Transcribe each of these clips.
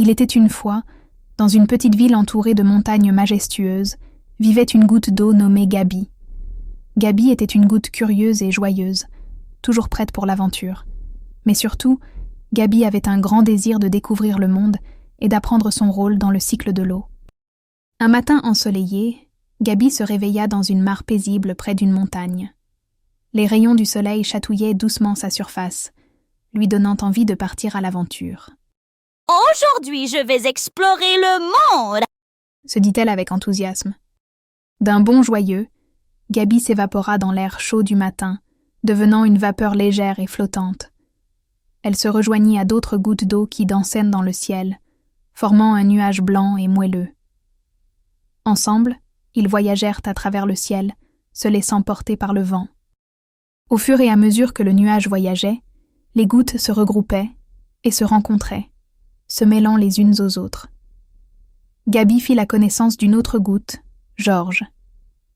Il était une fois, dans une petite ville entourée de montagnes majestueuses, vivait une goutte d'eau nommée Gabi. Gabi était une goutte curieuse et joyeuse, toujours prête pour l'aventure. Mais surtout, Gabi avait un grand désir de découvrir le monde et d'apprendre son rôle dans le cycle de l'eau. Un matin ensoleillé, Gabi se réveilla dans une mare paisible près d'une montagne. Les rayons du soleil chatouillaient doucement sa surface, lui donnant envie de partir à l'aventure. « Aujourd'hui, je vais explorer le monde !» se dit-elle avec enthousiasme. D'un bond joyeux, Gabi s'évapora dans l'air chaud du matin, devenant une vapeur légère et flottante. Elle se rejoignit à d'autres gouttes d'eau qui dansaient dans le ciel, formant un nuage blanc et moelleux. Ensemble, ils voyagèrent à travers le ciel, se laissant porter par le vent. Au fur et à mesure que le nuage voyageait, les gouttes se regroupaient et se rencontraient, se mêlant les unes aux autres. Gabi fit la connaissance d'une autre goutte, Georges,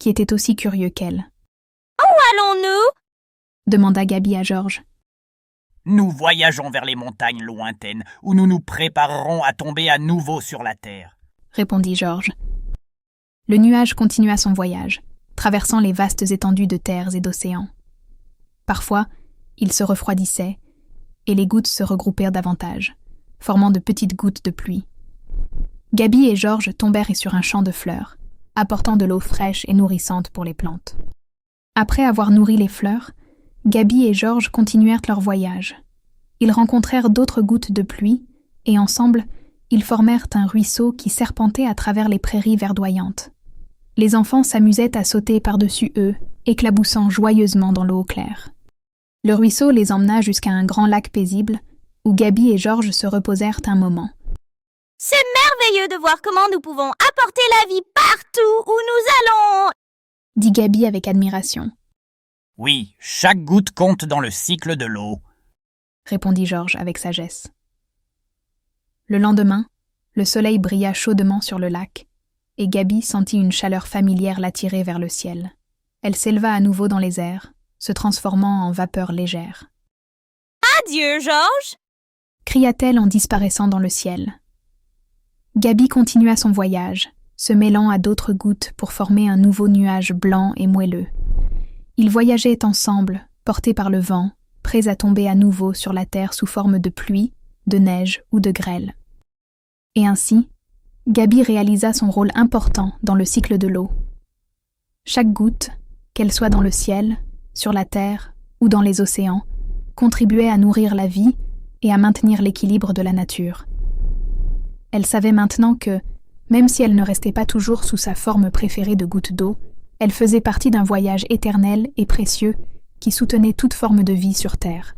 qui était aussi curieux qu'elle. « Où allons-nous » demanda Gabi à Georges. « Nous voyageons vers les montagnes lointaines, où nous nous préparerons à tomber à nouveau sur la terre, » répondit Georges. Le nuage continua son voyage, traversant les vastes étendues de terres et d'océans. Parfois, il se refroidissait, et les gouttes se regroupèrent davantage, formant de petites gouttes de pluie. Gabi et Georges tombèrent sur un champ de fleurs, apportant de l'eau fraîche et nourrissante pour les plantes. Après avoir nourri les fleurs, Gabi et Georges continuèrent leur voyage. Ils rencontrèrent d'autres gouttes de pluie, et ensemble, ils formèrent un ruisseau qui serpentait à travers les prairies verdoyantes. Les enfants s'amusaient à sauter par-dessus eux, éclaboussant joyeusement dans l'eau claire. Le ruisseau les emmena jusqu'à un grand lac paisible, où Gabi et Georges se reposèrent un moment. « C'est merveilleux de voir comment nous pouvons apporter la vie partout où nous allons !» dit Gabi avec admiration. « Oui, chaque goutte compte dans le cycle de l'eau, » répondit Georges avec sagesse. Le lendemain, le soleil brilla chaudement sur le lac, et Gabi sentit une chaleur familière l'attirer vers le ciel. Elle s'éleva à nouveau dans les airs, se transformant en vapeur légère. « Adieu, Georges !» cria-t-elle en disparaissant dans le ciel. Gabi continua son voyage, se mêlant à d'autres gouttes pour former un nouveau nuage blanc et moelleux. Ils voyageaient ensemble, portés par le vent, prêts à tomber à nouveau sur la terre sous forme de pluie, de neige ou de grêle. Et ainsi, Gabi réalisa son rôle important dans le cycle de l'eau. Chaque goutte, qu'elle soit dans le ciel, sur la terre ou dans les océans, contribuait à nourrir la vie et à maintenir l'équilibre de la nature. Elle savait maintenant que, même si elle ne restait pas toujours sous sa forme préférée de goutte d'eau, elle faisait partie d'un voyage éternel et précieux qui soutenait toute forme de vie sur Terre.